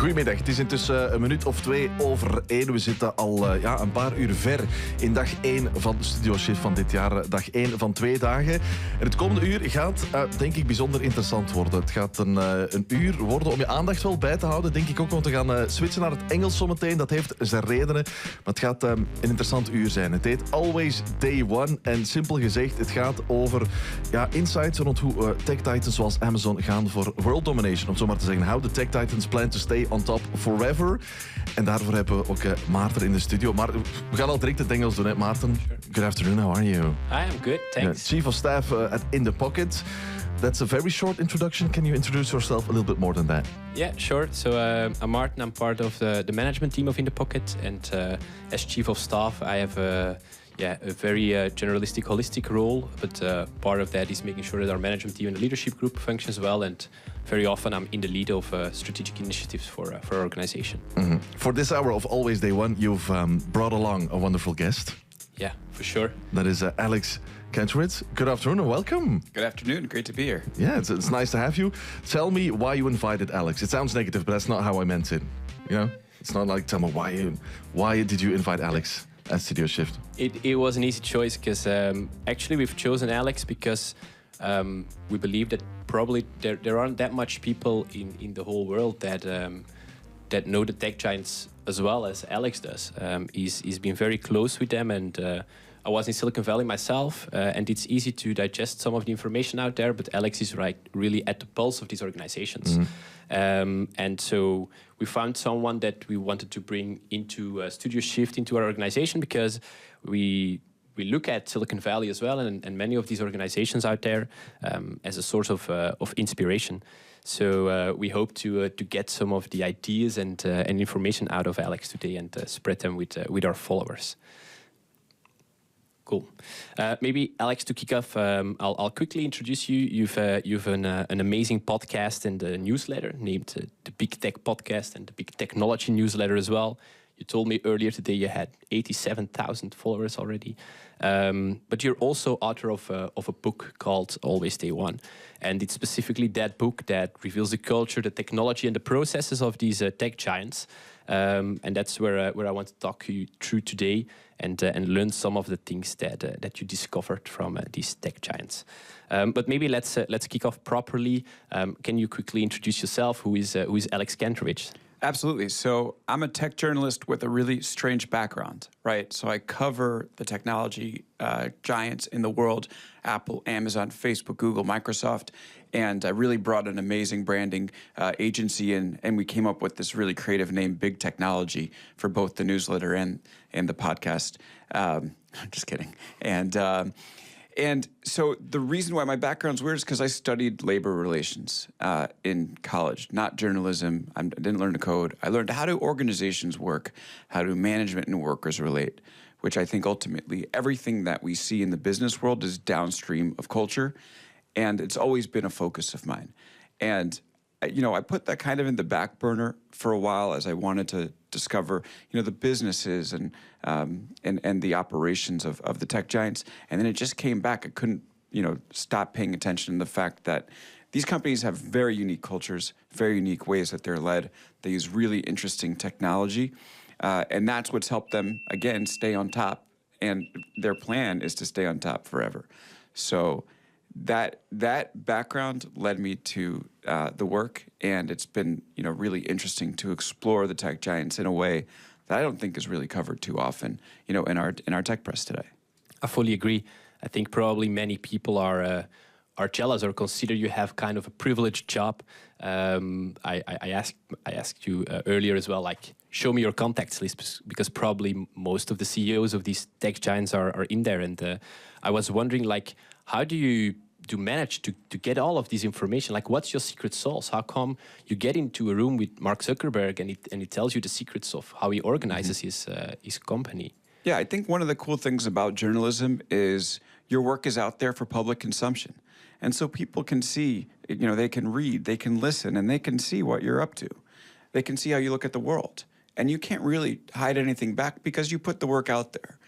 Goedemiddag, het is intussen een minuut of 2 over 1. We zitten al een paar uur ver in dag 1 van de Studio Shift van dit jaar. Dag 1 van 2 dagen. En het komende uur gaat, denk ik, bijzonder interessant worden. Het gaat een uur worden om je aandacht wel bij te houden, denk ik ook. Want we gaan switchen naar het Engels zometeen. Dat heeft zijn redenen. Maar het gaat een interessant uur zijn. Het heet Always Day One. En simpel gezegd, het gaat over insights rond hoe tech titans zoals Amazon gaan voor world domination. Om zo maar te zeggen, how the tech titans plan to stay on top forever. En daarvoor hebben we ook Maarten in de studio. Maar we gaan al direct het Engels doen, hè. Maarten, good afternoon, how are you? I am good, thanks. Chief of Staff at In The Pocket. That's a very short introduction. Can you introduce yourself a little bit more than that? Yeah, sure. So I'm Martin. I'm part of the management team of In The Pocket. And as Chief of Staff, I have a very generalistic, holistic role. But part of that is making sure that our management team and the leadership group functions well. And very often I'm in the lead of strategic initiatives for our organization. Mm-hmm. For this hour of Always Day One, you've brought along a wonderful guest. Yeah, for sure. That is Alex Kantrowitz. Good afternoon and welcome. Good afternoon. Great to be here. Yeah, it's nice to have you. Tell me why you invited Alex. It sounds negative, but that's not how I meant it. You know, it's not like, tell me why did you invite Alex at Studio Shift? It was an easy choice because actually we've chosen Alex because we believe that probably there aren't that much people in the whole world that know the tech giants as well as Alex does. He's been very close with them, and I was in Silicon Valley myself, and it's easy to digest some of the information out there, but Alex is really at the pulse of these organizations. Mm-hmm. And so we found someone that we wanted to bring into Studio Shift into our organization, because we look at Silicon Valley as well, and many of these organizations out there as a source of inspiration. So we hope to get some of the ideas and information out of Alex today and spread them with our followers. Cool. Maybe Alex, to kick off, I'll quickly introduce you. You've an amazing podcast and a newsletter named the Big Tech Podcast and the Big Technology Newsletter as well. You told me earlier today you had 87,000 followers already. But you're also author of a book called Always Day One. And it's specifically that book that reveals the culture, the technology, and the processes of these tech giants. And that's where I want to talk you through today and learn some of the things that you discovered from these tech giants. But maybe let's kick off properly. Can you quickly introduce yourself? Who is Alex Kantrowitz? Absolutely. So I'm a tech journalist with a really strange background, right? So I cover the technology giants in the world: Apple, Amazon, Facebook, Google, Microsoft. And I really brought an amazing branding agency in, and we came up with this really creative name, Big Technology, for both the newsletter and the podcast. Just kidding. And so the reason why my background's weird is because I studied labor relations in college, not journalism. I didn't learn to code. I learned how do organizations work, how do management and workers relate, which I think ultimately everything that we see in the business world is downstream of culture, and it's always been a focus of mine. And I put that kind of in the back burner for a while as I wanted to discover, the businesses and the operations of the tech giants. And then it just came back. I couldn't, stop paying attention to the fact that these companies have very unique cultures, very unique ways that they're led. They use really interesting technology. And that's what's helped them, again, stay on top. And their plan is to stay on top forever. So that background led me to the work, and it's been really interesting to explore the tech giants in a way that I don't think is really covered too often in our tech press today. I fully agree. I think probably many people are jealous or consider you have kind of a privileged job. I asked you earlier as well, like, show me your contacts list, because probably most of the CEOs of these tech giants are in there. And I was wondering, like, how do you manage to get all of this information? Like, what's your secret sauce? How come you get into a room with Mark Zuckerberg and he tells you the secrets of how he organizes his company? Yeah, I think one of the cool things about journalism is your work is out there for public consumption. And so people can see, they can read, they can listen, and they can see what you're up to. They can see how you look at the world. And you can't really hide anything back because you put the work out there.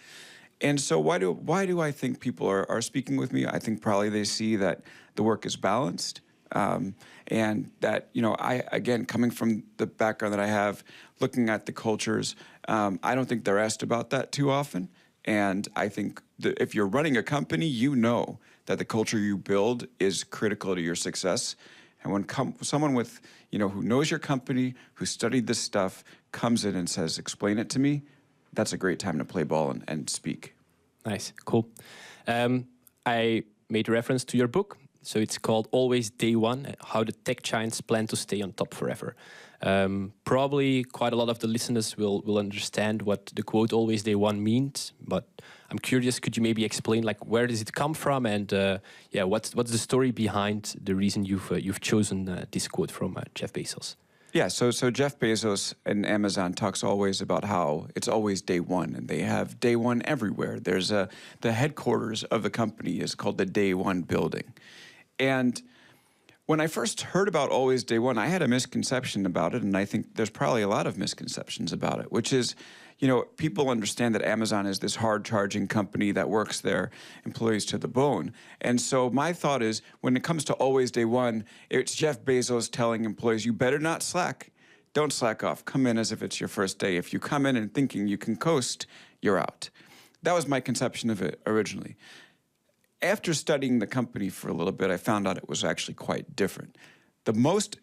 And so why do I think people are speaking with me? I think probably they see that the work is balanced, And that, I, again, coming from the background that I have, looking at the cultures, I don't think they're asked about that too often. And I think that if you're running a company, you know that the culture you build is critical to your success. And when someone with, who knows your company, who studied this stuff, comes in and says, explain it to me, that's a great time to play ball and speak. Nice, cool. I made reference to your book. So it's called Always Day One, How the Tech Giants Plan to Stay on Top Forever. Probably quite a lot of the listeners will understand what the quote Always Day One means, but I'm curious, could you maybe explain where does it come from, and what's the story behind the reason you've chosen this quote from Jeff Bezos? Yeah, so Jeff Bezos and Amazon talks always about how it's always day one, and they have day one everywhere. There's the headquarters of the company is called the Day One building. And when I first heard about Always Day One, I had a misconception about it, and I think there's probably a lot of misconceptions about it, which is, people understand that Amazon is this hard-charging company that works their employees to the bone. And so my thought is, when it comes to Always Day One, it's Jeff Bezos telling employees, you better not slack. Don't slack off. Come in as if it's your first day. If you come in and thinking you can coast, you're out. That was my conception of it originally. After studying the company for a little bit, I found out it was actually quite different. The most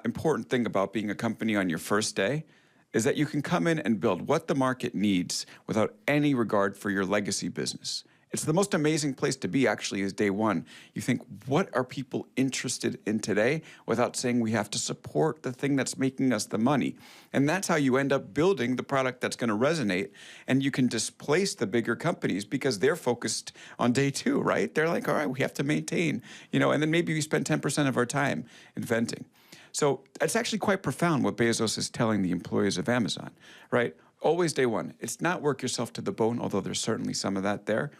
important thing about being a company on your first day is that you can come in and build what the market needs without any regard for your legacy business. It's the most amazing place to be, actually, is day one. You think, what are people interested in today, without saying we have to support the thing that's making us the money. And that's how you end up building the product that's going to resonate, and you can displace the bigger companies because they're focused on day two, right? They're like, all right, we have to maintain, and then maybe we spend 10% of our time inventing. So it's actually quite profound what Bezos is telling the employees of Amazon, right? Always day one. It's not work yourself to the bone, although there's certainly some of that there.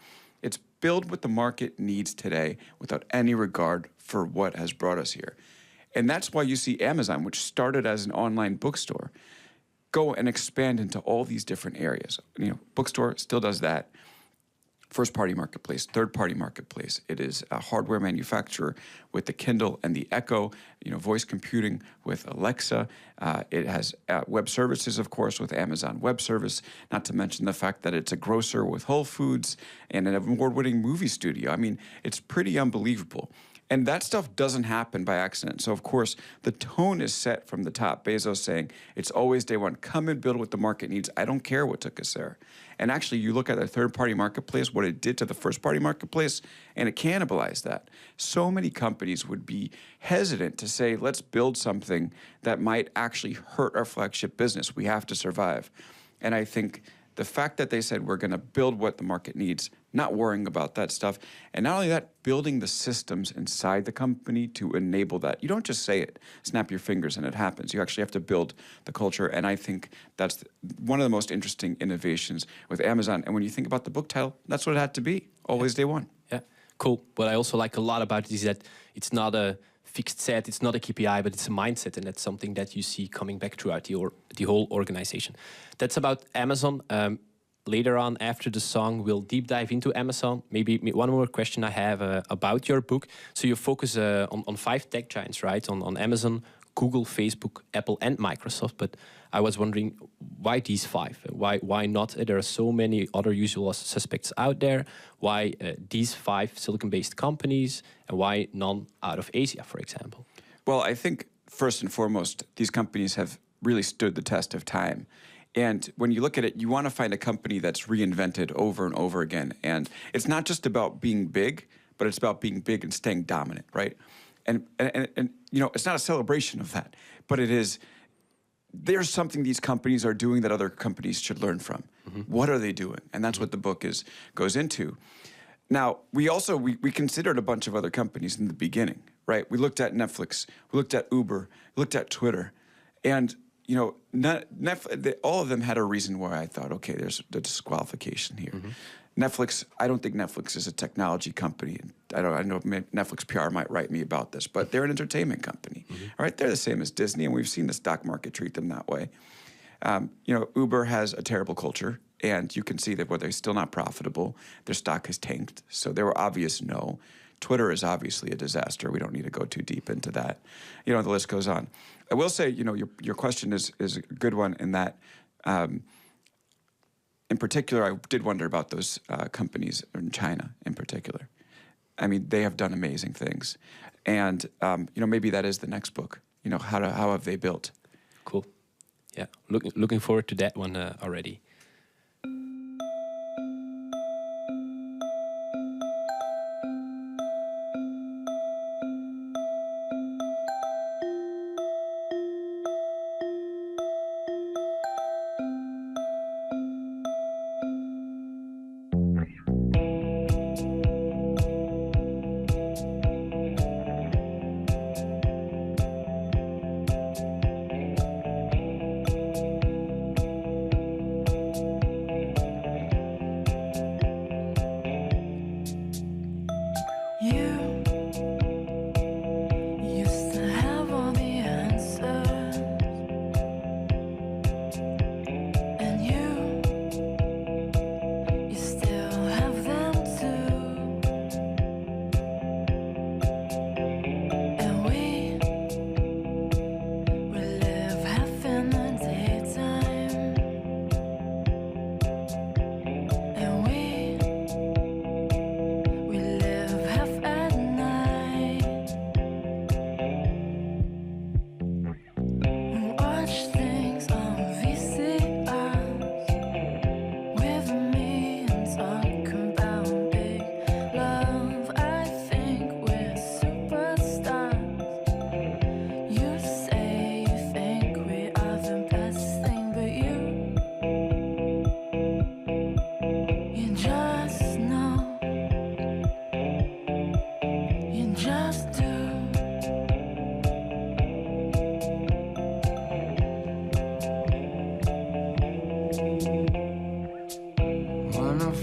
It's build what the market needs today without any regard for what has brought us here. And that's why you see Amazon, which started as an online bookstore, go and expand into all these different areas. Bookstore still does that. First-party marketplace, third-party marketplace. It is a hardware manufacturer with the Kindle and the Echo, voice computing with Alexa. It has web services, of course, with Amazon Web Service, not to mention the fact that it's a grocer with Whole Foods and an award-winning movie studio. I mean, it's pretty unbelievable. And that stuff doesn't happen by accident. So, of course, the tone is set from the top. Bezos saying, it's always day one. Come and build what the market needs. I don't care what took us there. And actually, you look at the third-party marketplace, what it did to the first-party marketplace, and it cannibalized that. So many companies would be hesitant to say, let's build something that might actually hurt our flagship business. We have to survive. And I think the fact that they said we're going to build what the market needs, not worrying about that stuff, and not only that, building the systems inside the company to enable that. You don't just say it, snap your fingers, and it happens. You actually have to build the culture, and I think that's one of the most interesting innovations with Amazon. And when you think about the book title, that's what it had to be, Always Day One. Yeah, cool. What I also like a lot about it is that it's not a fixed set, it's not a KPI, but it's a mindset, and that's something that you see coming back throughout the whole organization. That's about Amazon. Later on, after the song, we'll deep dive into Amazon. Maybe one more question I have about your book. So you focus on 5 tech giants, right? On Amazon, Google, Facebook, Apple, and Microsoft. But I was wondering, why these 5? Why not? There are so many other usual suspects out there. Why these 5 silicon-based companies, and why none out of Asia, for example? Well, I think first and foremost, these companies have really stood the test of time. And when you look at it, you want to find a company that's reinvented over and over again. And it's not just about being big, but it's about being big and staying dominant, right? And it's not a celebration of that, but it is, there's something these companies are doing that other companies should learn from. Mm-hmm. What are they doing? And that's what the book goes into. Now, we considered a bunch of other companies in the beginning, right? We looked at Netflix, we looked at Uber, we looked at Twitter, and all of them had a reason why I thought, okay, there's a disqualification here. Mm-hmm. Netflix, I don't think Netflix is a technology company. I know Netflix PR might write me about this, but they're an entertainment company. Mm-hmm. All right, they're the same as Disney, and we've seen the stock market treat them that way. Uber has a terrible culture, and you can see that where they're still not profitable, their stock has tanked. So there were obvious no. Twitter is obviously a disaster. We don't need to go too deep into that. You know, the list goes on. I will say, you know, your question is a good one in that, in particular, I did wonder about those companies in China in particular. I mean, they have done amazing things. And, you know, maybe that is the next book. You know, how have they built? Cool. Yeah, looking forward to that one already.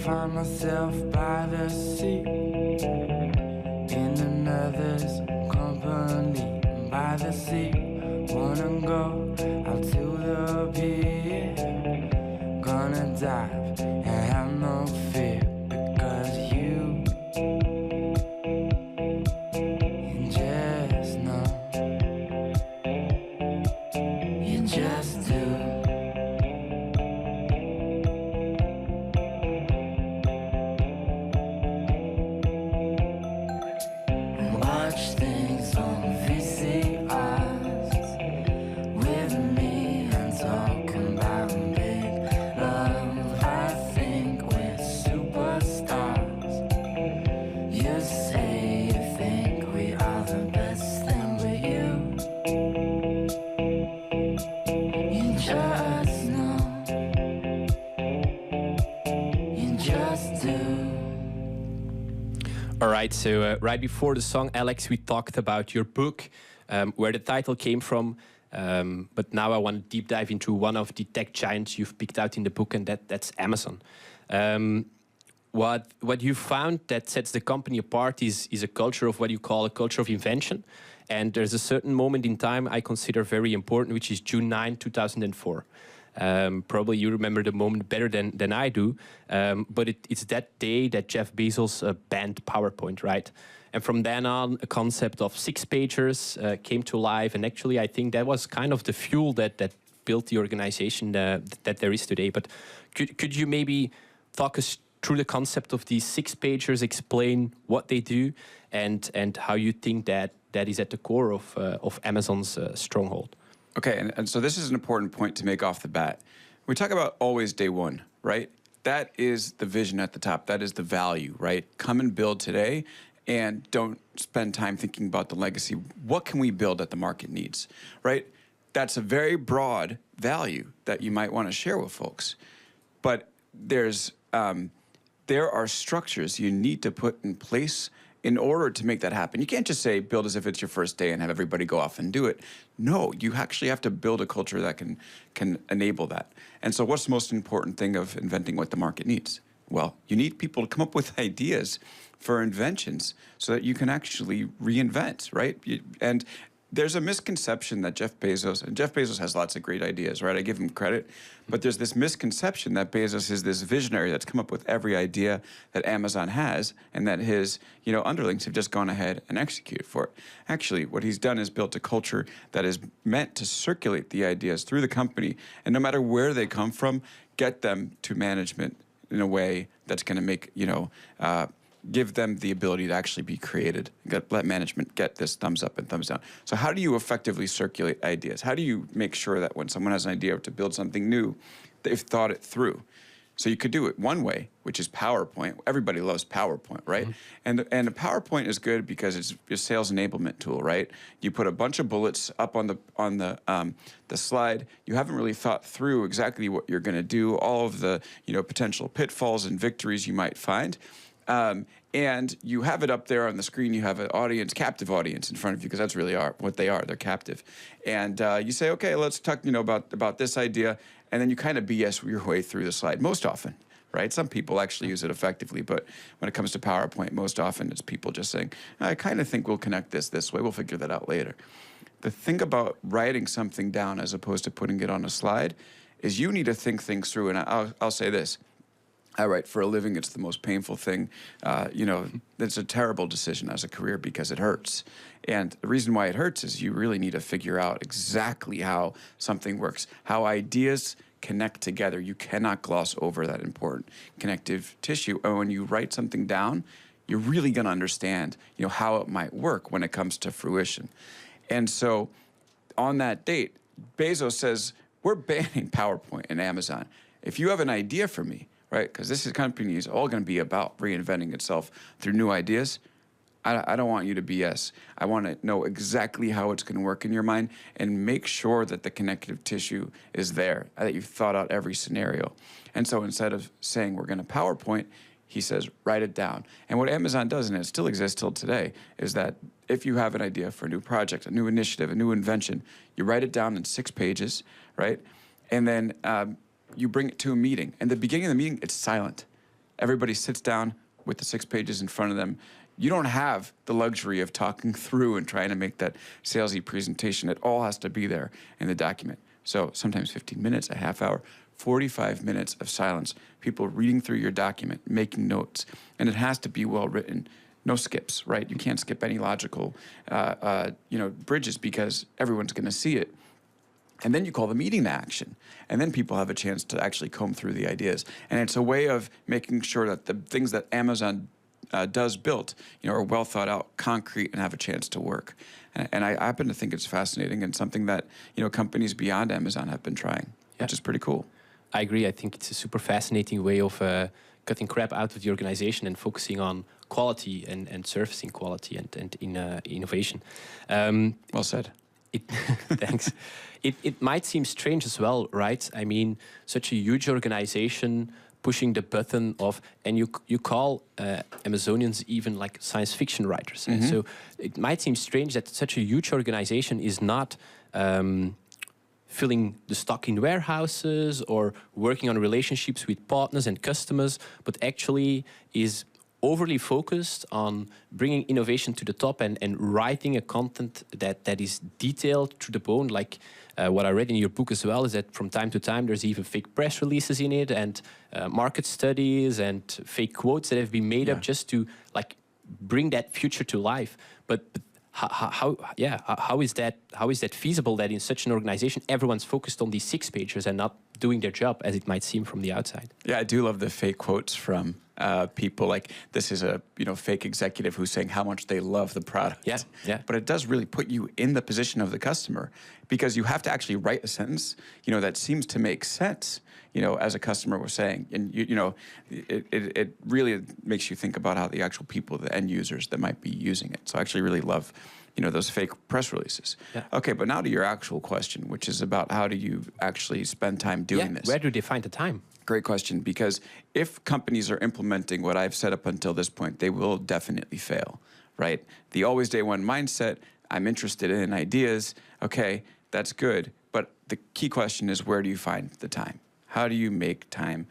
Find myself by the sea in another's company. By the sea, wanna go out to the pier. Gonna dive and have no fear because you just know, you just do. Watch things on VCRs with me and talking about big love. I think we're superstars. You say you think we are the best thing, but you just know, you just do. All right, so right before the song, Alex, we talked about your book, where the title came from. But now I want to deep dive into one of the tech giants you've picked out in the book, and that's Amazon. What you found that sets the company apart is a culture of what you call a culture of invention. And there's a certain moment in time I consider very important, which is June 9, 2004. Probably you remember the moment better than I do, but it's that day that Jeff Bezos banned PowerPoint, right? And from then on, a concept of 6-pagers came to life, and actually I think that was kind of the fuel that built the organization that there is today. But could you maybe talk us through the concept of these 6-pagers, explain what they do, and how you think that is at the core of Amazon's stronghold? Okay, and so this is an important point to make off the bat. We talk about always day one, right? That is the vision at the top. That is the value, right? Come and build today and don't spend time thinking about the legacy. What can we build that the market needs, right? That's a very broad value that you might want to share with folks. But there are structures you need to put in place in order to make that happen. You can't just say, build as if it's your first day and have everybody go off and do it. No, you actually have to build a culture that can enable that. And so what's the most important thing of inventing what the market needs? Well, you need people to come up with ideas for inventions so that you can actually reinvent, right? And there's a misconception that Jeff Bezos has lots of great ideas, right? I give him credit, but there's this misconception that Bezos is this visionary that's come up with every idea that Amazon has, and that his, underlings have just gone ahead and executed for it. Actually, what he's done is built a culture that is meant to circulate the ideas through the company, and no matter where they come from, get them to management in a way that's going to make, give them the ability to actually be created. Let management get this thumbs up and thumbs down. So how do you effectively circulate ideas? How do you make sure that when someone has an idea to build something new, they've thought it through? So you could do it one way, which is PowerPoint. Everybody loves PowerPoint, right? Mm-hmm. And a PowerPoint is good because it's a sales enablement tool, right? You put a bunch of bullets up on the slide. You haven't really thought through exactly what you're going to do, all of the potential pitfalls and victories you might find. And you have it up there on the screen. You have an audience, captive audience in front of you, because that's really what they are. They're captive. And you say, okay, let's talk, about this idea. And then you kind of BS your way through the slide most often, right? Some people actually use it effectively, but when it comes to PowerPoint, most often it's people just saying, I kind of think we'll connect this way. We'll figure that out later. The thing about writing something down as opposed to putting it on a slide is you need to think things through. And I'll say this. I write for a living. It's the most painful thing. It's a terrible decision as a career because it hurts. And the reason why it hurts is you really need to figure out exactly how something works, how ideas connect together. You cannot gloss over that important connective tissue. And when you write something down, you're really going to understand, how it might work when it comes to fruition. And so on that date, Bezos says, we're banning PowerPoint and Amazon. If you have an idea for me, right? Because this company is all going to be about reinventing itself through new ideas. I don't want you to BS. I want to know exactly how it's going to work in your mind and make sure that the connective tissue is there, that you've thought out every scenario. And so instead of saying we're going to PowerPoint, he says, write it down. And what Amazon does, and it still exists till today, is that if you have an idea for a new project, a new initiative, a new invention, you write it down in 6 pages, right? And then you bring it to a meeting. And the beginning of the meeting, it's silent. Everybody sits down with the 6 pages in front of them. You don't have the luxury of talking through and trying to make that salesy presentation. It all has to be there in the document. So sometimes 15 minutes, a half hour, 45 minutes of silence, people reading through your document, making notes. And it has to be well written. No skips, right? You can't skip any logical bridges because everyone's going to see it. And then you call the meeting to action. And then people have a chance to actually comb through the ideas. And it's a way of making sure that the things that Amazon does built, are well thought out, concrete, and have a chance to work. And I happen to think it's fascinating and something that, companies beyond Amazon have been trying, which is pretty cool. I agree. I think it's a super fascinating way of cutting crap out of the organization and focusing on quality and surfacing quality and innovation. Well said. Thanks. It might seem strange as well, right? I mean, such a huge organization pushing the button of, and you call Amazonians even like science fiction writers. Mm-hmm. So it might seem strange that such a huge organization is not filling the stock in warehouses or working on relationships with partners and customers, but actually is overly focused on bringing innovation to the top and writing a content that is detailed to the bone. Like what I read in your book as well is that from time to time there's even fake press releases in it and market studies and fake quotes that have been made up just to like bring that future to life. But how is that feasible that in such an organization everyone's focused on these 6 pages and not doing their job as it might seem from the outside? Yeah, I do love the fake quotes from people. Like this is a fake executive who's saying how much they love the product. Yeah. But it does really put you in the position of the customer because you have to actually write a sentence that seems to make sense. As a customer was saying, and it really makes you think about how the actual people, the end users that might be using it. So I actually really love, those fake press releases. Yeah. Okay, but now to your actual question, which is about how do you actually spend time doing this? Where do they find the time? Great question, because if companies are implementing what I've said up until this point, they will definitely fail, right? The always day one mindset, I'm interested in ideas, okay, that's good. But the key question is where do you find the time? How do you make time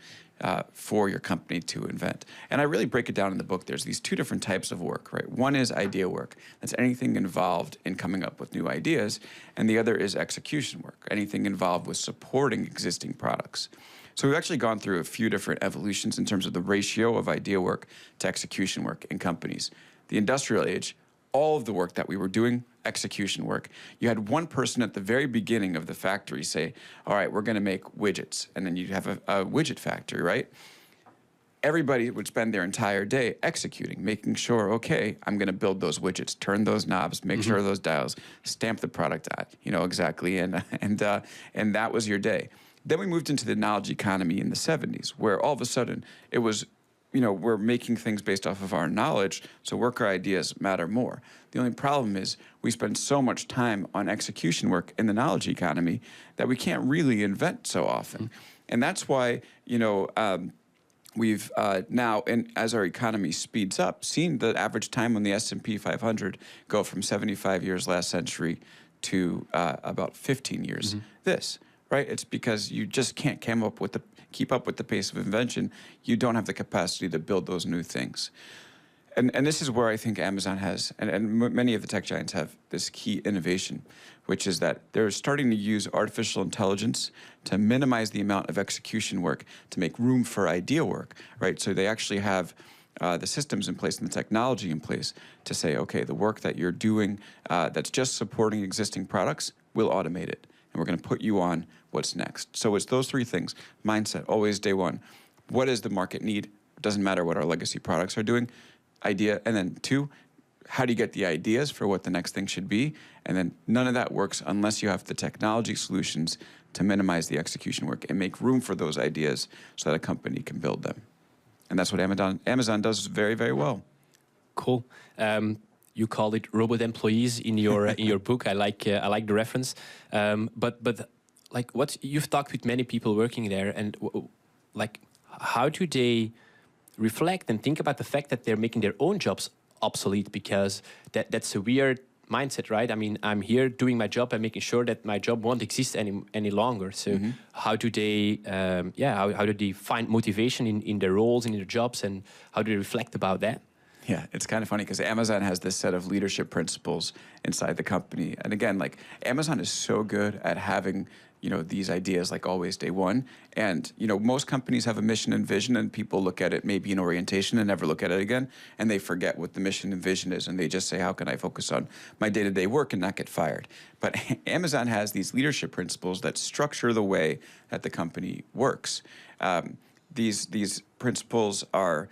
for your company to invent. And I really break it down in the book. There's these two different types of work, right? One is idea work. That's anything involved in coming up with new ideas. And the other is execution work, anything involved with supporting existing products. So we've actually gone through a few different evolutions in terms of the ratio of idea work to execution work in companies. The industrial age, all of the work that we were doing, execution work. You had one person at the very beginning of the factory say, all right, we're going to make widgets. And then you'd have a widget factory, right? Everybody would spend their entire day executing, making sure, okay, I'm going to build those widgets, turn those knobs, make sure those dials, stamp the product out, exactly. And that was your day. Then we moved into the knowledge economy in the 70s, where all of a sudden it was, we're making things based off of our knowledge, so worker ideas matter more. The only problem is we spend so much time on execution work in the knowledge economy that we can't really invent so often. And that's why, we've now, and as our economy speeds up, seen the average time on the S&P 500 go from 75 years last century to about 15 years this. Right? It's because you just can't keep up with the pace of invention. You don't have the capacity to build those new things. And this is where I think Amazon has, and many of the tech giants have this key innovation, which is that they're starting to use artificial intelligence to minimize the amount of execution work to make room for idea work, right? So they actually have the systems in place and the technology in place to say, okay, the work that you're doing that's just supporting existing products, we'll automate it. And we're going to put you on what's next. So it's those three things. Mindset, always day one. What does the market need? It doesn't matter what our legacy products are doing. Idea. And then two, how do you get the ideas for what the next thing should be? And then none of that works unless you have the technology solutions to minimize the execution work and make room for those ideas so that a company can build them. And that's what Amazon does very, very well. Cool. You call it robot employees in your book. I like the reference. But like you've talked with many people working there, and like how do they reflect and think about the fact that they're making their own jobs obsolete? Because that's a weird mindset, right? I mean, I'm here doing my job and making sure that my job won't exist any longer. So how do they how do they find motivation in their roles and in their jobs, and how do they reflect about that? Yeah, it's kind of funny because Amazon has this set of leadership principles inside the company. And again, like Amazon is so good at having, these ideas like always day one. And, most companies have a mission and vision, and people look at it maybe in orientation and never look at it again. And they forget what the mission and vision is. And they just say, how can I focus on my day-to-day work and not get fired? But Amazon has these leadership principles that structure the way that the company works. These principles are,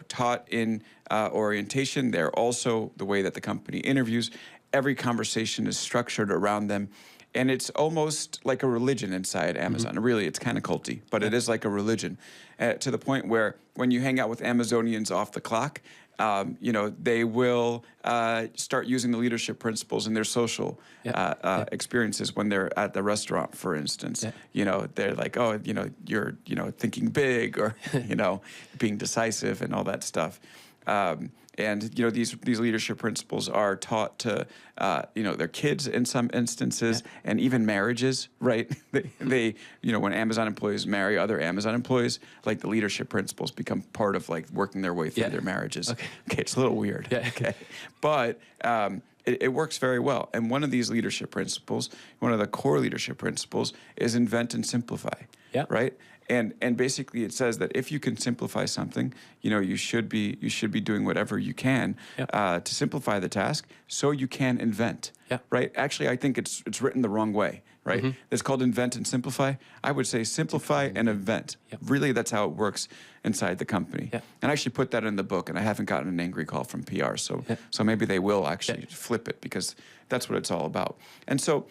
taught in orientation. They're also the way that the company interviews. Every conversation is structured around them. And it's almost like a religion inside Amazon. Really, it's kind of culty, but it is like a religion to the point where when you hang out with Amazonians off the clock, they will start using the leadership principles in their social experiences when they're at the restaurant, for instance. They're like, oh, you're, thinking big or, being decisive and all that stuff. And these leadership principles are taught to their kids in some instances, and even marriages, right? They when Amazon employees marry other Amazon employees, like the leadership principles become part of like working their way through their marriages. Okay, it's a little weird. Okay, but it works very well. And one of these leadership principles, one of the core leadership principles, is invent and simplify. Yeah. Right. And basically it says that if you can simplify something, you should be doing whatever you can to simplify the task so you can invent. Yeah. Right. Actually, I think it's written the wrong way. Right. It's called invent and simplify. I would say simplify and invent. Really, that's how it works inside the company. And I actually put that in the book, and I haven't gotten an angry call from PR. So maybe they will actually flip it, because that's what it's all about. And so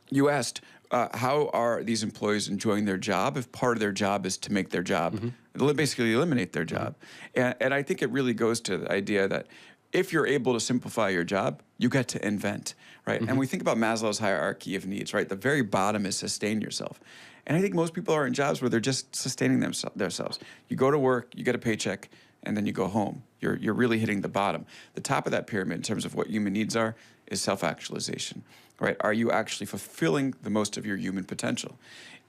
you asked, how are these employees enjoying their job if part of their job is to make their job, basically eliminate their job? And I think it really goes to the idea that if you're able to simplify your job, you get to invent, right? And we think about Maslow's hierarchy of needs, right? The very bottom is sustain yourself. And I think most people are in jobs where they're just sustaining themselves. You go to work, you get a paycheck, and then you go home. You're really hitting the bottom. The top of that pyramid in terms of what human needs are is self-actualization, right? Are you actually fulfilling the most of your human potential?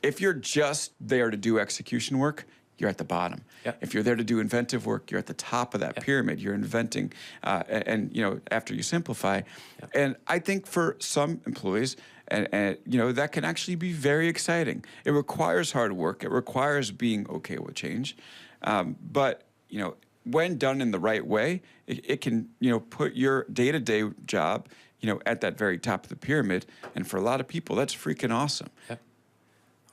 If you're just there to do execution work, you're at the bottom. Yeah. If you're there to do inventive work, you're at the top of that pyramid. You're inventing, and after you simplify, and I think for some employees, and that can actually be very exciting. It requires hard work. It requires being okay with change, but when done in the right way, it can put your day-to-day job at that very top of the pyramid. And for a lot of people, that's freaking awesome. Yeah.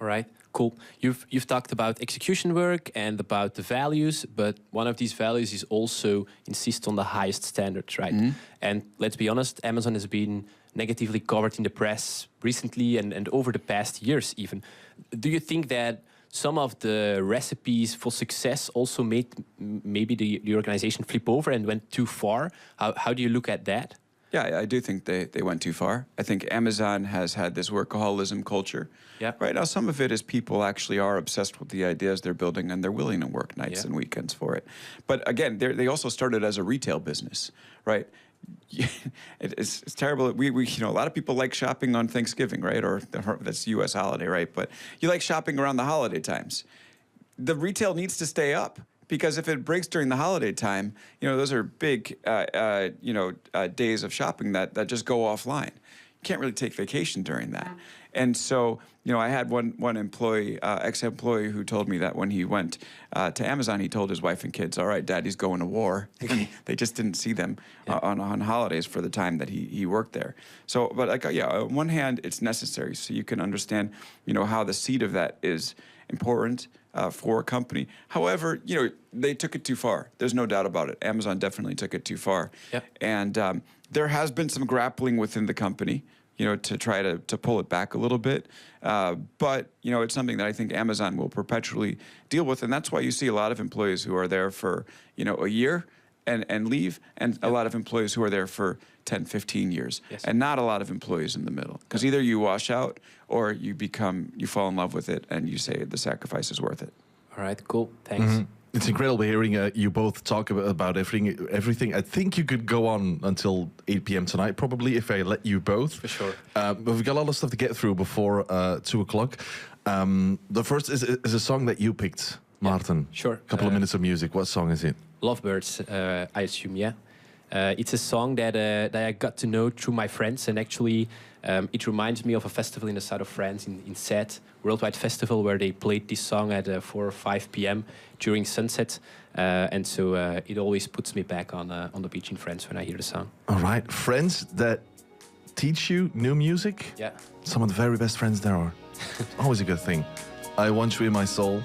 All right. Cool. You've talked about execution work and about the values, but one of these values is also insist on the highest standards, right? And let's be honest, Amazon has been negatively covered in the press recently and over the past years even. Do you think that some of the recipes for success also made maybe the organization flip over and went too far? How do you look at that? Yeah, I do think they went too far. I think Amazon has had this workaholism culture. Yeah. Right now, some of it is people actually are obsessed with the ideas they're building and they're willing to work nights and weekends for it. But again, they also started as a retail business, right? It's terrible. We a lot of people like shopping on Thanksgiving, right? Or that's U.S. holiday, right? But you like shopping around the holiday times. The retail needs to stay up. Because if it breaks during the holiday time, those are big, days of shopping that just go offline. You can't really take vacation during that. And so, I had one employee, ex-employee, who told me that when he went to Amazon, he told his wife and kids, "All right, Daddy's going to war." They just didn't see them on holidays for the time that he worked there. So, but on one hand, it's necessary so you can understand, how the seed of that is important. For a company. However, they took it too far. There's no doubt about it. Amazon definitely took it too far. Yep. And there has been some grappling within the company, to try to pull it back a little bit. But, it's something that I think Amazon will perpetually deal with. And that's why you see a lot of employees who are there for, a year and leave, and a lot of employees who are there for 10, 15 years, and not a lot of employees in the middle. Because either you wash out or you fall in love with it and you say the sacrifice is worth it. All right, cool. Thanks. It's incredible hearing you both talk about everything. I think you could go on until 8 p.m. tonight, probably, if I let you both. For sure. But we've got a lot of stuff to get through before 2 o'clock. The first is a song that you picked, Maarten. Sure. A couple of minutes of music. What song is it? Lovebirds, I assume, yeah. It's a song that I got to know through my friends, and actually it reminds me of a festival in the south of France, in Sète, Worldwide Festival, where they played this song at 4 or 5 p.m. during sunset, and so it always puts me back on the beach in France when I hear the song. All right. Friends that teach you new music? Yeah. Some of the very best friends there are. Always a good thing. I Want You in My Soul.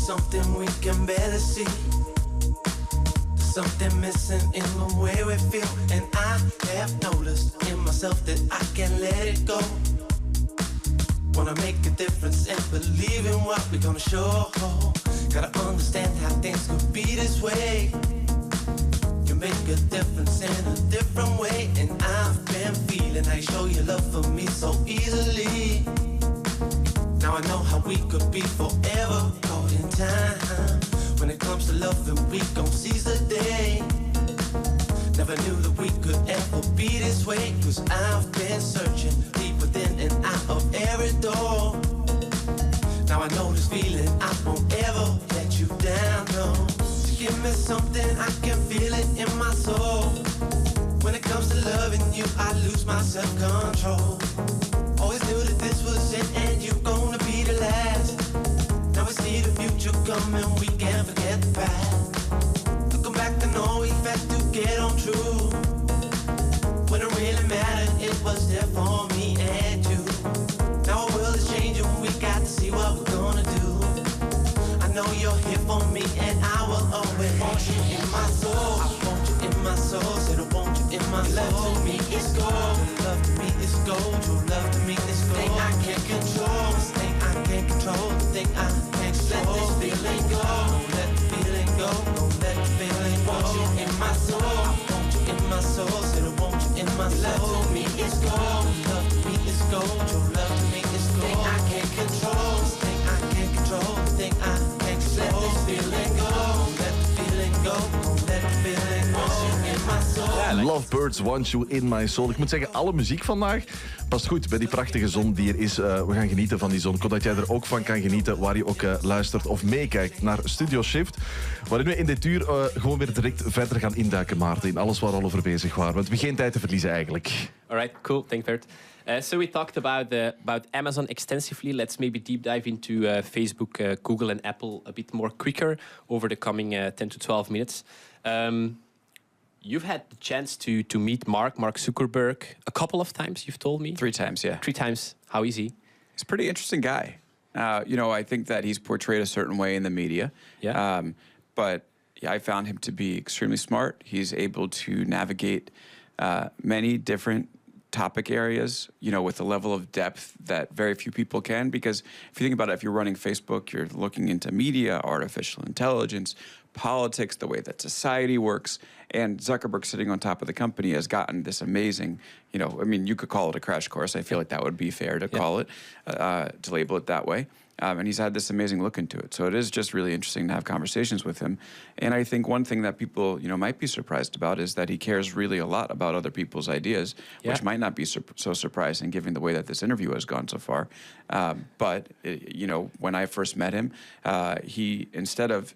Something we can barely see. something missing in the way we feel, and I have noticed in myself that I can't let it go. Wanna make a difference and believe in what we're gonna show. Gotta understand how things could be this way. You make a difference in a different way, and I've been feeling how you show your love for me so easily. Now I know how we could be forever caught in time. When it comes to loving, we gon' seize the day. Never knew that we could ever be this way, 'cause I've been searching deep within and out of every door. Now I know this feeling, I won't ever let you down, no. So give me something, I can feel it in my soul. When it comes to loving you, I lose my self-control. Always knew that this was it and you're gonna be the last. Now we see the future coming, we can't forget the past. Looking back, I know we've had to get on true. When it really mattered, it was there for me and you. Now our world is changing, we got to see what we're gonna do. I know you're here for me and I will always want you in my soul. I want you in my soul, said I want you in my soul. Love to me is gold, your love to me is gold, your love to me is gold. Thing I can't control, this thing I can't control, the thing I can't control. Let this feeling go, don't let the feeling go, don't let the feeling go. I want you in my soul, I want you in my soul, said I want you in my soul. Love to me is gold, your love to me is gold, your love to me is gold. Thing I can't control, this thing I can't control, the thing I can't control. Let this feeling go, don't let the feeling go, don't let the feeling go. Want you in my soul. Lovebirds Want You In My Soul. Ik moet zeggen, alle muziek vandaag past goed bij die prachtige zon die er is. We gaan genieten van die zon. Ik hoop dat jij er ook van kan genieten, waar je ook luistert of meekijkt naar Studio Shift. Waarin we in dit uur gewoon weer direct verder gaan induiken, Maarten, in alles waar we al over bezig waren. Want we hebben geen tijd te verliezen eigenlijk. All right, cool. Thanks, Bert. So we talked about Amazon extensively. Let's maybe deep dive into Facebook, Google, and Apple a bit more quicker over the coming 10 to 12 minutes. You've had the chance to meet Mark Zuckerberg, a couple of times, you've told me. 3 times, yeah. 3 times. How is he? He's a pretty interesting guy. I think that he's portrayed a certain way in the media. Yeah. But yeah, I found him to be extremely smart. He's able to navigate many different topic areas, with a level of depth that very few people can. Because if you think about it, if you're running Facebook, you're looking into media, artificial intelligence, politics, the way that society works. And Zuckerberg, sitting on top of the company, has gotten this amazing, you could call it a crash course. I feel like that would be fair to call it, to label it that way. And he's had this amazing look into it. So it is just really interesting to have conversations with him. And I think one thing that people, might be surprised about is that he cares really a lot about other people's ideas, which might not be so surprising given the way that this interview has gone so far. But when I first met him, he, instead of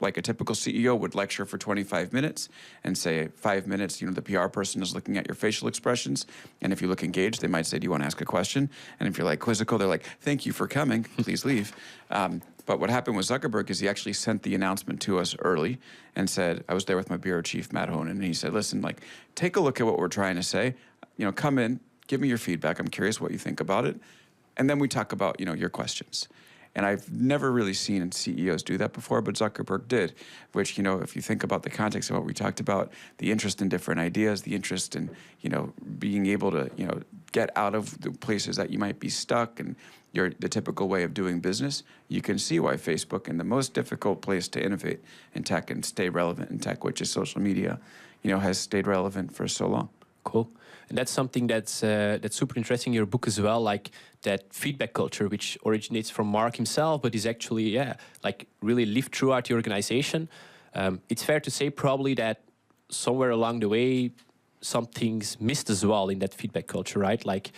like a typical CEO would lecture for 25 minutes and say 5 minutes, the PR person is looking at your facial expressions. And if you look engaged, they might say, do you want to ask a question? And if you're like quizzical, they're like, thank you for coming, please leave. But what happened with Zuckerberg is he actually sent the announcement to us early and said, I was there with my bureau chief, Matt Honan, and he said, listen, take a look at what we're trying to say. Come in, give me your feedback. I'm curious what you think about it. And then we talk about, your questions. And I've never really seen CEOs do that before, but Zuckerberg did, which, if you think about the context of what we talked about, the interest in different ideas, the interest in, being able to, get out of the places that you might be stuck and the typical way of doing business, you can see why Facebook, in the most difficult place to innovate in tech and stay relevant in tech, which is social media, has stayed relevant for so long. Cool. And that's something that's super interesting in your book as well, like that feedback culture, which originates from Mark himself, but is actually, really lived throughout the organization. It's fair to say probably that somewhere along the way, some things missed as well in that feedback culture, right? Like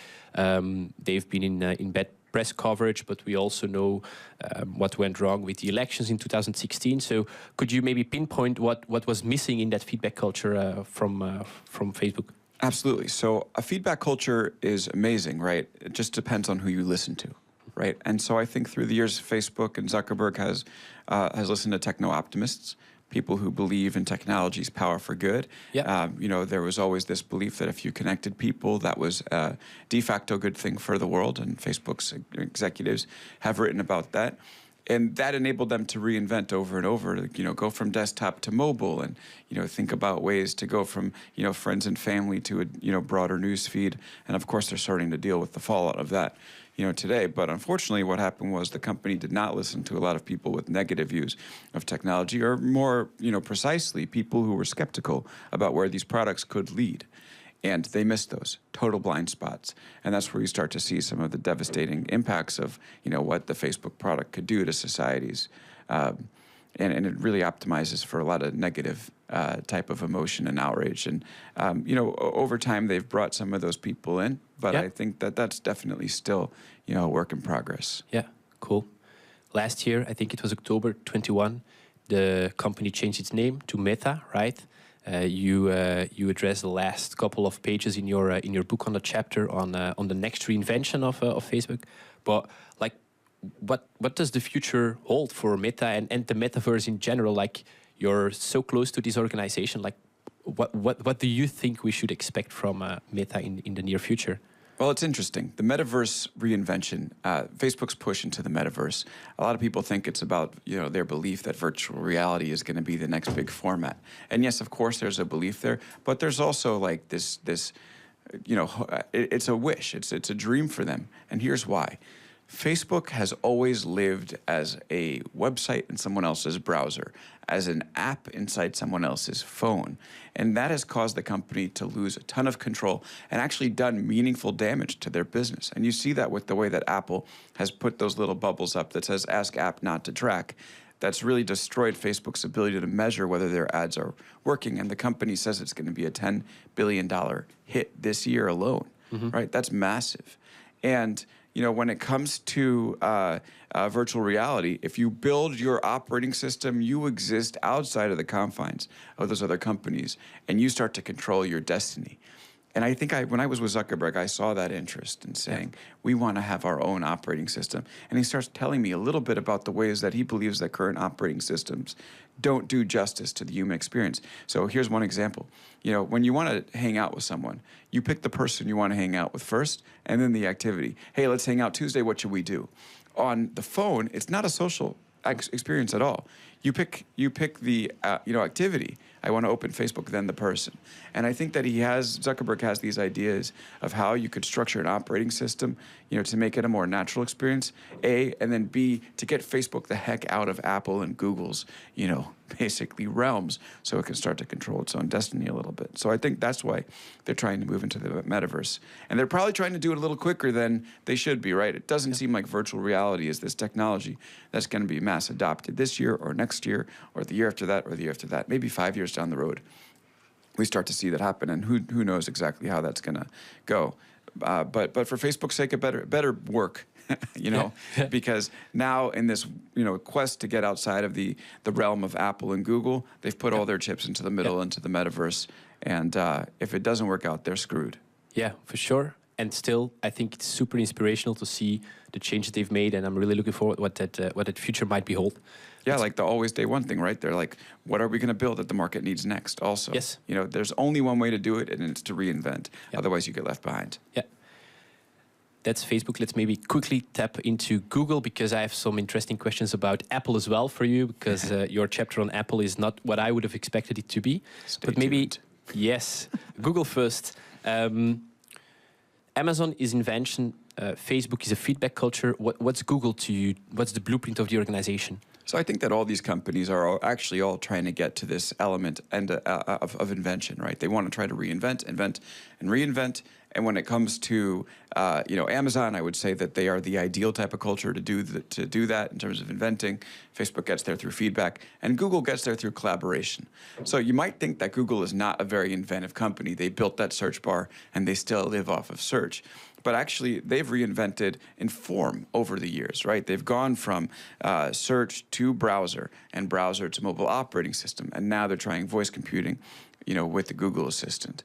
they've been in bad press coverage, but we also know what went wrong with the elections in 2016. So could you maybe pinpoint what was missing in that feedback culture from Facebook? Absolutely. So a feedback culture is amazing, right? It just depends on who you listen to, right? And so I think through the years, Facebook and Zuckerberg has listened to techno-optimists, people who believe in technology's power for good. Yeah. There was always this belief that if you connected people, that was a de facto good thing for the world, and Facebook's executives have written about that. And that enabled them to reinvent over and over, to, go from desktop to mobile, and, think about ways to go from, friends and family to a, broader news feed. And of course, they're starting to deal with the fallout of that, today. But unfortunately, what happened was the company did not listen to a lot of people with negative views of technology, or more, precisely, people who were skeptical about where these products could lead. And they missed those total blind spots. And that's where you start to see some of the devastating impacts of, what the Facebook product could do to societies. And it really optimizes for a lot of negative type of emotion and outrage. And, over time, they've brought some of those people in. But I think that that's definitely still, a work in progress. Yeah, cool. Last year, I think it was October 21, the company changed its name to Meta, right? You address the last couple of pages in your book on the chapter on the next reinvention of Facebook. But like, what does the future hold for Meta and the metaverse in general? Like, you're so close to this organization. Like, what do you think we should expect from Meta in the near future? Well, it's interesting. The metaverse reinvention, Facebook's push into the metaverse, a lot of people think it's about, their belief that virtual reality is going to be the next big format. And yes, of course, there's a belief there, but there's also like this it's a wish. It's a dream for them. And here's why. Facebook has always lived as a website in someone else's browser, as an app inside someone else's phone. And that has caused the company to lose a ton of control and actually done meaningful damage to their business. And you see that with the way that Apple has put those little bubbles up that says, ask app not to track. That's really destroyed Facebook's ability to measure whether their ads are working. And the company says it's going to be a $10 billion hit this year alone, right? That's massive. And when it comes to virtual reality, if you build your operating system, you exist outside of the confines of those other companies, and you start to control your destiny. And I think when I was with Zuckerberg, I saw that interest in saying, we want to have our own operating system. And he starts telling me a little bit about the ways that he believes that current operating systems don't do justice to the human experience. So here's one example. When you want to hang out with someone, you pick the person you want to hang out with first, and then the activity. Hey, let's hang out Tuesday. What should we do? On the phone, it's not a social experience at all. You pick the activity. I want to open Facebook, then the person. And I think that Zuckerberg has these ideas of how you could structure an operating system, to make it a more natural experience, A, and then B, to get Facebook the heck out of Apple and Google's, basically realms, so it can start to control its own destiny a little bit. So I think that's why they're trying to move into the metaverse. And they're probably trying to do it a little quicker than they should be, right? It doesn't seem like virtual reality is this technology that's going to be mass adopted this year or next year or the year after that or the year after that, maybe 5 years down the road. We start to see that happen, and who knows exactly how that's going to go. But for Facebook's sake, it better work, because now in this quest to get outside of the realm of Apple and Google, they've put all their chips into the middle, into the metaverse, and if it doesn't work out, they're screwed. Yeah, for sure. And still, I think it's super inspirational to see the changes they've made, and I'm really looking forward to what that future might behold. Yeah, like the always day one thing, right? They're like, what are we going to build that the market needs next? Also, yes. There's only one way to do it, and it's to reinvent. Yeah. Otherwise, you get left behind. Yeah. That's Facebook. Let's maybe quickly tap into Google, because I have some interesting questions about Apple as well for you, because your chapter on Apple is not what I would have expected it to be. Stay tuned. Yes, Google first. Amazon is invention. Facebook is a feedback culture. What's Google to you? What's the blueprint of the organization? So I think that all these companies are actually all trying to get to this element of invention, right? They want to try to reinvent, invent, and reinvent. And when it comes to Amazon, I would say that they are the ideal type of culture to do that in terms of inventing. Facebook gets there through feedback, and Google gets there through collaboration. So you might think that Google is not a very inventive company. They built that search bar, and they still live off of search. But actually, they've reinvented in form over the years, right? They've gone from search to browser, and browser to mobile operating system, and now they're trying voice computing, with the Google Assistant.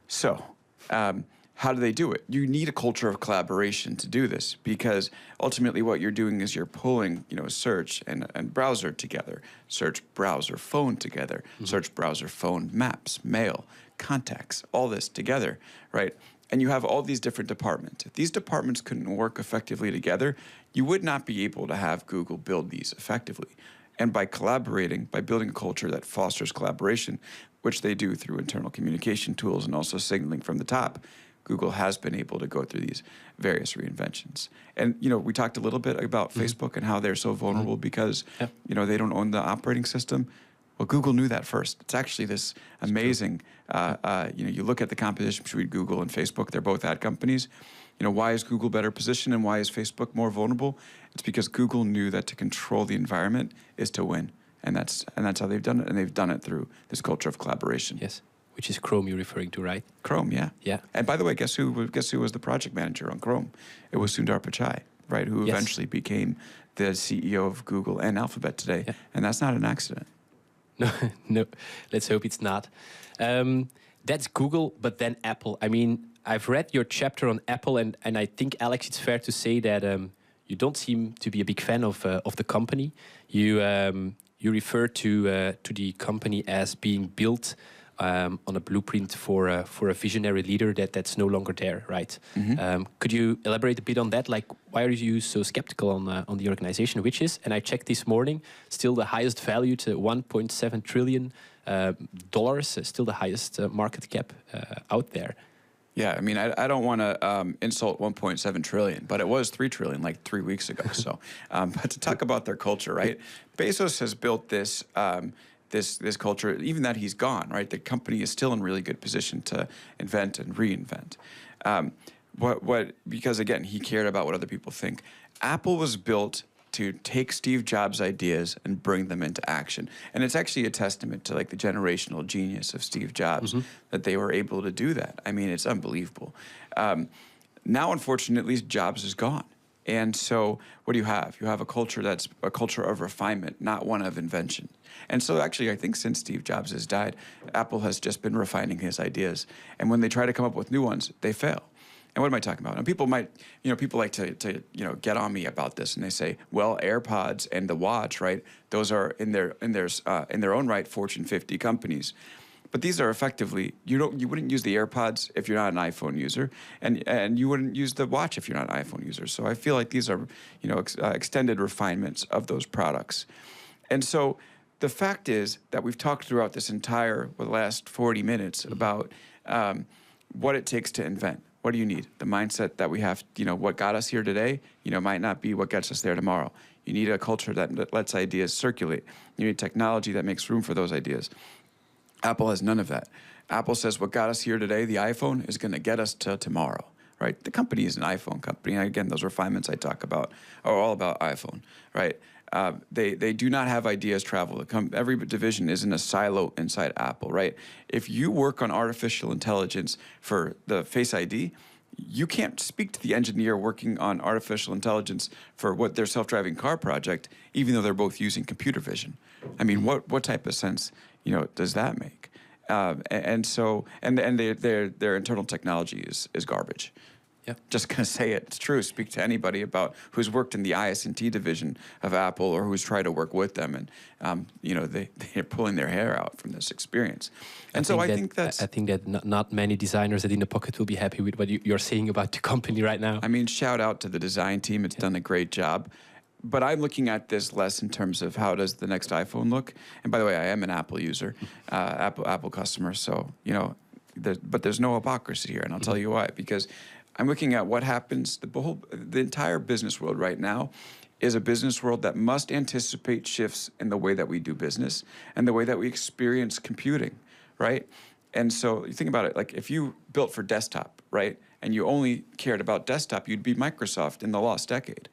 So, how do they do it? You need a culture of collaboration to do this, because ultimately what you're doing is you're pulling, search and browser together, search, browser, phone together, search, browser, phone, maps, mail, contacts, all this together, right? and you have all these different departments. If these departments couldn't work effectively together, you would not be able to have Google build these effectively. And by collaborating, by building a culture that fosters collaboration, which they do through internal communication tools and also signaling from the top, Google has been able to go through these various reinventions. And, we talked a little bit about Facebook and how they're so vulnerable because, they don't own the operating system. Well, Google knew that first. It's actually this amazing, you look at the competition between Google and Facebook, they're both ad companies. Why is Google better positioned and why is Facebook more vulnerable? It's because Google knew that to control the environment is to win. And that's how they've done it. And they've done it through this culture of collaboration. Yes, which is Chrome you're referring to, right? Chrome, yeah. Yeah. And by the way, guess who was the project manager on Chrome? It was Sundar Pichai, right? Who eventually became the CEO of Google and Alphabet today. Yeah. And that's not an accident. No, let's hope it's not. That's Google, but then Apple. I mean, I've read your chapter on Apple, and I think, Alex, it's fair to say that you don't seem to be a big fan of the company. You refer to the company as being built on a blueprint for a visionary leader that's no longer there, right? Mm-hmm. Could you elaborate a bit on that? Like, why are you so skeptical on the organization, which is, and I checked this morning, still the highest value to $1.7 trillion, still the highest market cap out there. Yeah, I mean, I don't want to insult 1.7 trillion, but it was 3 trillion like 3 weeks ago. So, but to talk about their culture, right? Bezos has built this this culture, even that he's gone, right? The company is still in really good position to invent and reinvent. Because again, he cared about what other people think. Apple was built to take Steve Jobs' ideas and bring them into action. And it's actually a testament to like the generational genius of Steve Jobs that they were able to do that. I mean, it's unbelievable. Now, unfortunately, Jobs is gone. And so what do you have? You have a culture that's a culture of refinement, not one of invention. And so actually, I think since Steve Jobs has died, Apple has just been refining his ideas. And when they try to come up with new ones, they fail. And what am I talking about? And people like to get on me about this, and they say, well, AirPods and the watch, right? Those are in their own right Fortune 50 companies. But these are effectively, you wouldn't use the AirPods if you're not an iPhone user, and you wouldn't use the watch if you're not an iPhone user. So I feel like these are, extended refinements of those products. And so the fact is that we've talked throughout this entire last 40 minutes about what it takes to invent. What do you need? The mindset that we have, what got us here today, might not be what gets us there tomorrow. You need a culture that lets ideas circulate. You need technology that makes room for those ideas. Apple has none of that. Apple says what got us here today, the iPhone, is going to get us to tomorrow, right? The company is an iPhone company. And again, those refinements I talk about are all about iPhone, right? They do not have ideas travel. Every division is in a silo inside Apple, right? If you work on artificial intelligence for the Face ID, you can't speak to the engineer working on artificial intelligence for what their self-driving car project, even though they're both using computer vision. I mean, what type of sense, does that make? And their internal technology is garbage. Yeah, just gonna say it. It's true. Speak to anybody about who's worked in the IS&T division of Apple or who's tried to work with them, and they're pulling their hair out from this experience. And I think that not many designers at In the Pocket will be happy with what you're saying about the company right now. I mean, shout out to the design team. It's done a great job. But I'm looking at this less in terms of how does the next iPhone look. And by the way, I am an Apple user, Apple customer. So but there's no hypocrisy here, and I'll tell you why. Because I'm looking at what happens. The entire business world right now is a business world that must anticipate shifts in the way that we do business and the way that we experience computing, right? And so you think about it, like if you built for desktop, right, and you only cared about desktop, you'd be Microsoft in the lost decade.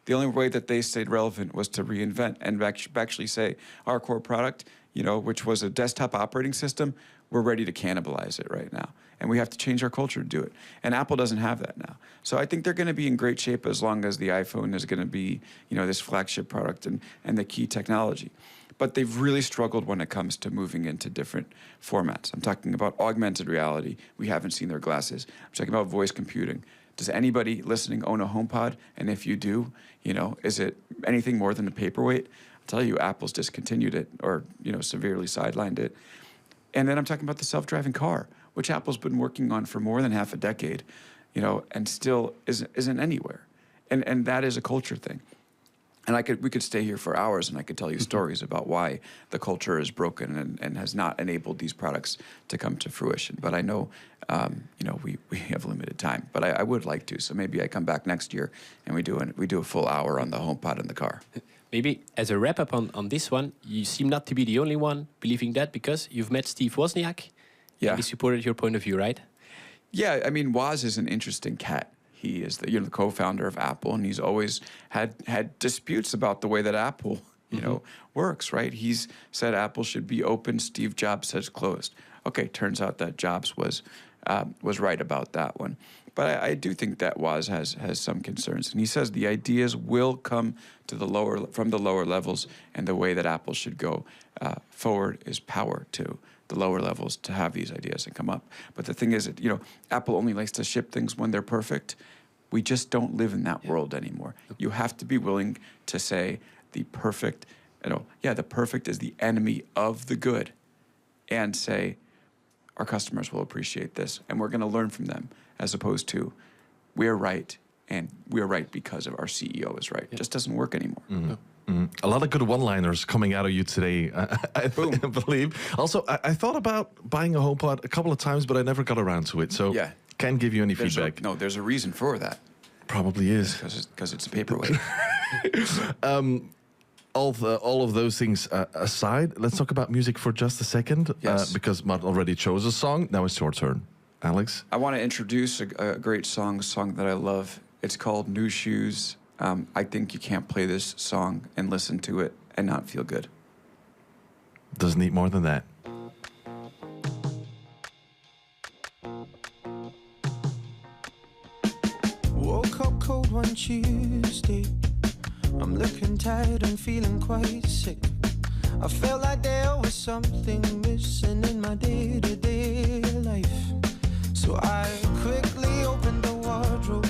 The only way that they stayed relevant was to reinvent and actually say our core product, which was a desktop operating system, we're ready to cannibalize it right now. And we have to change our culture to do it. And Apple doesn't have that now. So I think they're going to be in great shape as long as the iPhone is going to be, this flagship product and the key technology. But they've really struggled when it comes to moving into different formats. I'm talking about augmented reality. We haven't seen their glasses. I'm talking about voice computing. Does anybody listening own a HomePod? And if you do, is it anything more than a paperweight? I'll tell you, Apple's discontinued it or, severely sidelined it. And then I'm talking about the self-driving car. which Apple's been working on for more than half a decade, you know, and still isn't anywhere. And that is a culture thing. And we could stay here for hours, and I could tell you stories about why the culture is broken and has not enabled these products to come to fruition. But I know, you know, we have limited time. But I would like to, so maybe I come back next year and we do a full hour on the HomePod in the car. Maybe as a wrap up on this one, you seem not to be the only one believing that, because you've met Steve Wozniak. Yeah. And he supported your point of view, right? Yeah, I mean, Woz is an interesting cat. He is the co-founder of Apple, and he's always had disputes about the way that Apple, you know, works, right? He's said Apple should be open. Steve Jobs says closed. Okay, turns out that Jobs was right about that one. But I do think that Woz has some concerns, and he says the ideas will come from the lower levels, and the way that Apple should go forward is power to the lower levels to have these ideas and come up. But the thing is, you know, Apple only likes to ship things when they're perfect. We just don't live in that world anymore. You have to be willing to say the perfect is the enemy of the good, and say our customers will appreciate this and we're going to learn from them, as opposed to we're right and we're right because of our CEO is right. It just doesn't work anymore. A lot of good one-liners coming out of you today, I believe. Also, I thought about buying a HomePod a couple of times, but I never got around to it. So can't give you any feedback. There's a reason for that. Probably is. Because it's a paperweight. All of those things aside, let's talk about music for just a second. Yes. Because Matt already chose a song. Now it's your turn. Alex? I want to introduce a great song that I love. It's called New Shoes. I think you can't play this song and listen to it and not feel good. Doesn't need more than that. Woke up cold one Tuesday. I'm looking tired and feeling quite sick. I felt like there was something missing in my day-to-day life. So I quickly opened the wardrobe,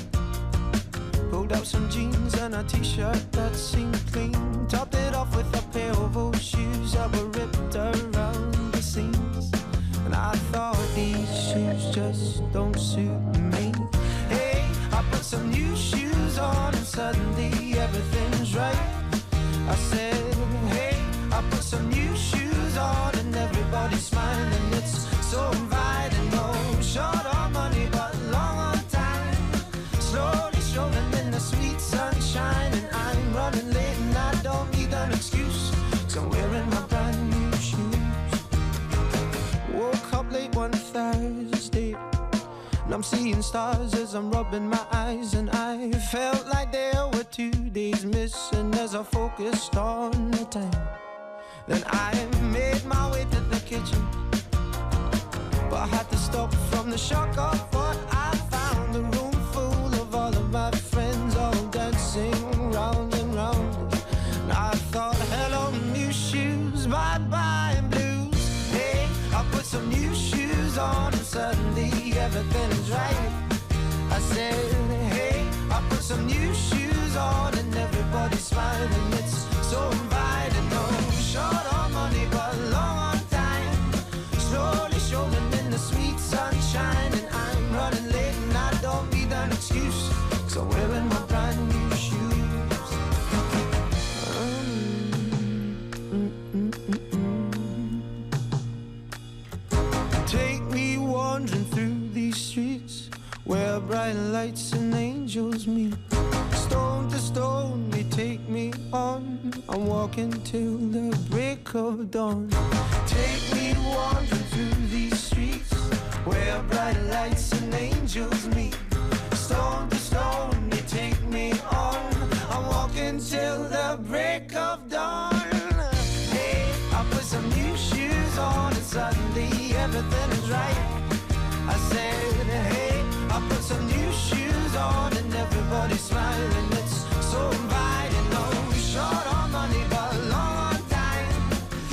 pulled out some jeans and a t-shirt that seemed clean, topped it off with a pair of old shoes that were ripped around the seams. And I thought, these shoes just don't suit me. Hey, I put some new shoes on and suddenly everything's right. I said, hey, I put some new shoes on and everybody's smiling. It's so inviting. No short on money but long on time. Slowly strolling in the sweet sunshine, and I'm running late and I don't need an excuse, 'cause I'm wearing my brand new shoes. Woke up late one Thursday and I'm seeing stars as I'm rubbing my eyes, and I felt like there were 2 days missing as I focused on the time. Then I made my way to the kitchen, but I had to stop from the shock of what I found. A room full of all of my friends, all dancing round and round. And I thought, hello new shoes, bye-bye blues. Hey, I put some new shoes on and suddenly everything is right. I said, hey, I put some new shoes on and everybody's smiling. It's so inviting. No short on money but long on time. Slowly strolling in the sweet sunshine, and I'm running late and I don't need an excuse, 'cause I'm wearing my brand new shoes. Take me wandering through these streets where bright lights and angels meet. Stone to stone they take me on. I'm walking till the break of dawn. Take me wandering through these streets where bright lights and angels meet. Stone to stone they take me on. I'm walking till the break of dawn. Hey, I put some new shoes on and suddenly everything is right. I said, hey, I put some new shoes on and everybody's smiling. It's so inviting. No short on money but long on time.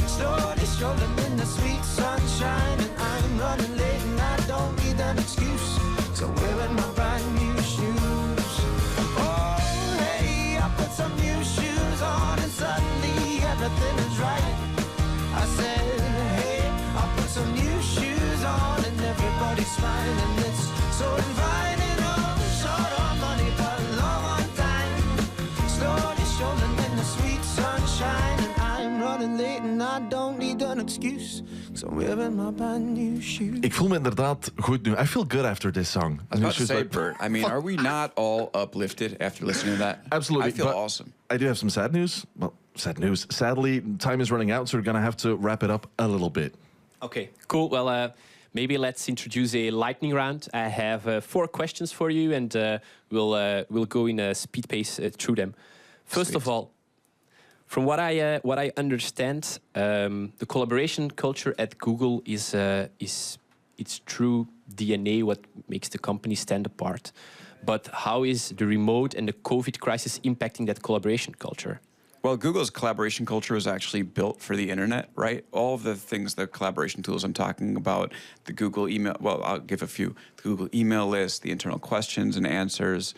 Slowly strolling in the sweet sunshine, and I'm running late and I don't need an excuse, 'cause I'm wearing my brand new shoes. it's fine and it's so inviting. Oh, short on money but long on time. Slowly strolling in the sweet sunshine, and I'm running late and I don't need an excuse, 'cause I'm wearing my brand new shoes. Ik voel me inderdaad goed nu. I feel good after this song. I was about to say, Bert, I mean, are we not all uplifted after listening to that? Absolutely. I feel but awesome. I do have some sad news. Well, sad news. Sadly, time is running out, so we're going to have to wrap it up a little bit. Okay, cool. Well, maybe let's introduce a lightning round. I have 4 questions for you, and we'll go in a speed pace through them. First of all, from what I understand, the collaboration culture at Google is its true DNA, what makes the company stand apart. But how is the remote and the COVID crisis impacting that collaboration culture? Well, Google's collaboration culture is actually built for the internet, right? All of the things, the collaboration tools I'm talking about, the Google email, well, I'll give a few. The Google email list, the internal questions and answers,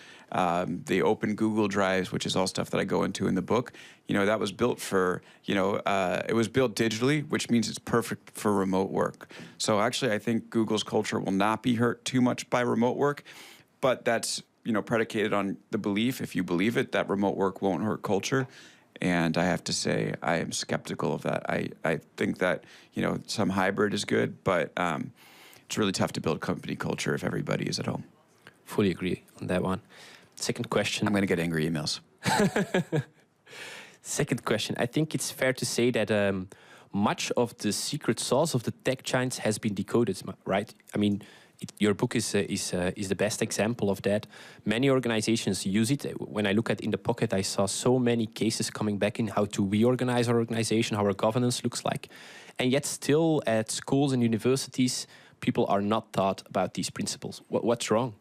the open Google Drives, which is all stuff that I go into in the book. You know, that was built for, it was built digitally, which means it's perfect for remote work. So actually, I think Google's culture will not be hurt too much by remote work, but that's, predicated on the belief, if you believe it, that remote work won't hurt culture. And I have to say, I am skeptical of that. I think that, some hybrid is good, but it's really tough to build company culture if everybody is at home. Fully agree on that one. Second question. I'm going to get angry emails. Second question. I think it's fair to say that much of the secret sauce of the tech giants has been decoded, right? I mean, your book is the best example of that. Many organizations use it. When I look at In the Pocket, I saw so many cases coming back in how to reorganize our organization, how our governance looks like. And yet still at schools and universities, people are not taught about these principles. What's wrong?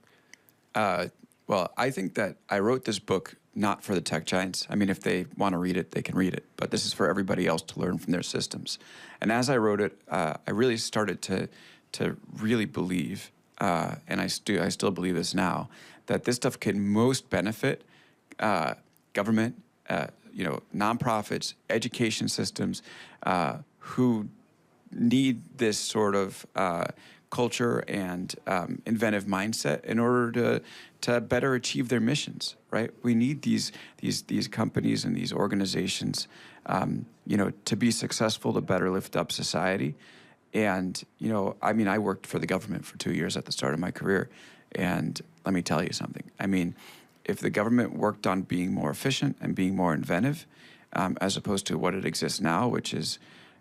Well, I think that I wrote this book not for the tech giants. I mean, if they want to read it, they can read it. But this is for everybody else to learn from their systems. And as I wrote it, I really started to really believe, and I still believe this now, that this stuff can most benefit government, nonprofits, education systems, who need this sort of culture and inventive mindset in order to better achieve their missions. Right? We need these companies and these organizations, to be successful, to better lift up society. And, I worked for the government for 2 years at the start of my career. And let me tell you something. I mean, if the government worked on being more efficient and being more inventive, as opposed to what it exists now, which is,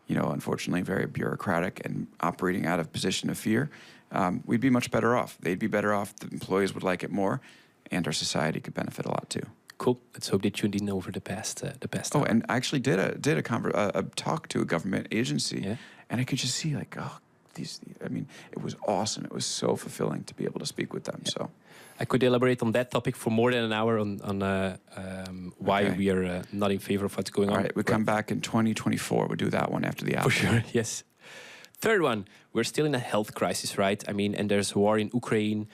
unfortunately very bureaucratic and operating out of position of fear, we'd be much better off. They'd be better off. The employees would like it more, and our society could benefit a lot too. Cool. Let's hope they tuned in over the past. Oh, hour. and I actually did a talk to a government agency. Yeah. And I could just see it was awesome. It was so fulfilling to be able to speak with them. Yeah. So I could elaborate on that topic for more than an hour on why we are not in favor of what's going on. All right, we come back in 2024. We'll do that one after the album. For sure, yes. Third one, we're still in a health crisis, right? I mean, and there's war in Ukraine,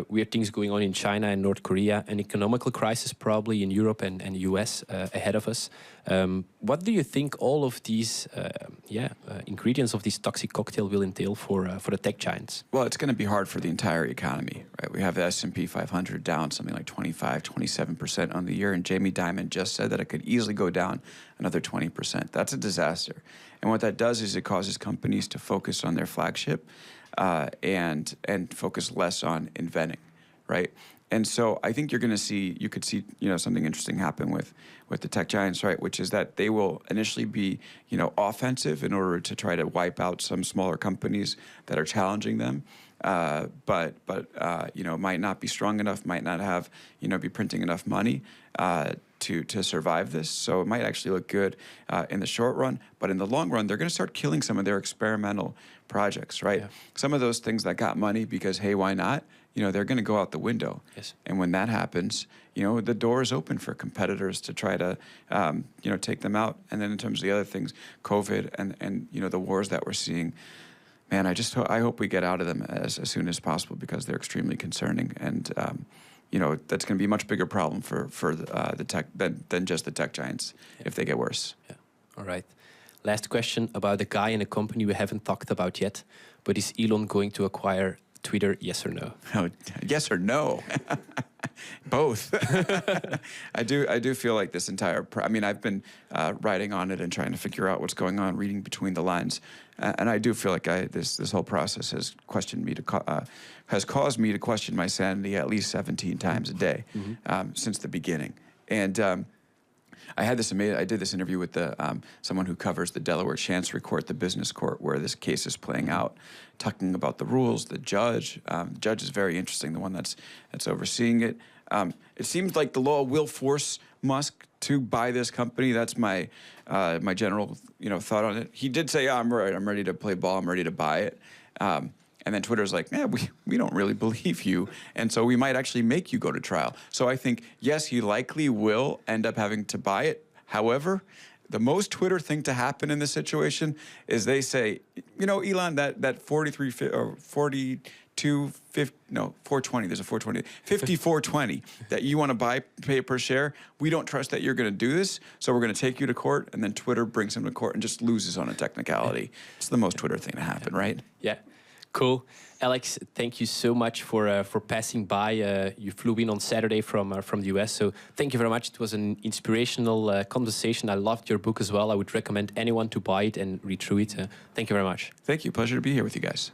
weird things going on in China and North Korea, an economical crisis probably in Europe and US ahead of us. What do you think all of these ingredients of this toxic cocktail will entail for the tech giants? Well, it's going to be hard for the entire economy, right? We have the S&P 500 down something like 25, 27% on the year, and Jamie Dimon just said that it could easily go down another 20%. That's a disaster. And what that does is it causes companies to focus on their flagship and focus less on inventing, right? And so I think you could see, something interesting happen with the tech giants, right? Which is that they will initially be, offensive in order to try to wipe out some smaller companies that are challenging them. But might not be strong enough, might not have, be printing enough money to survive this. So it might actually look good in the short run, but in the long run, they're going to start killing some of their experimental projects, right? Yeah. Some of those things that got money because, hey, why not? They're going to go out the window. Yes. And when that happens, the door is open for competitors to try to, take them out. And then in terms of the other things, COVID and the wars that we're seeing, man, I hope we get out of them as soon as possible because they're extremely concerning. And, that's going to be a much bigger problem for the tech than just the tech giants if they get worse. Yeah. All right. Last question about a guy in a company we haven't talked about yet, but is Elon going to acquire Twitter, yes or no? Oh, yes or no? Both. I do feel like this entire. I mean, I've been writing on it and trying to figure out what's going on, reading between the lines, and I do feel like this whole process has has caused me to question my sanity at least 17 times a day since the beginning, and. I did this interview with someone who covers the Delaware Chancery Court, the business court, where this case is playing out, talking about the rules. The judge is very interesting, the one that's overseeing it. It seems like the law will force Musk to buy this company. That's my general thought on it. He did say, "I'm ready to play ball. I'm ready to buy it." And then Twitter's like, we don't really believe you, and so we might actually make you go to trial. So I think, yes, he likely will end up having to buy it. However, the most Twitter thing to happen in this situation is they say, Elon, that 420, there's a 420, 5420 that you want to pay per share. We don't trust that you're going to do this, so we're going to take you to court, and then Twitter brings him to court and just loses on a technicality. It's the most Twitter thing to happen, right? Yeah. Cool. Alex, thank you so much for passing by. You flew in on Saturday from the US, so thank you very much. It was an inspirational conversation. I loved your book as well. I would recommend anyone to buy it and read through it. Thank you very much. Thank you. Pleasure to be here with you guys.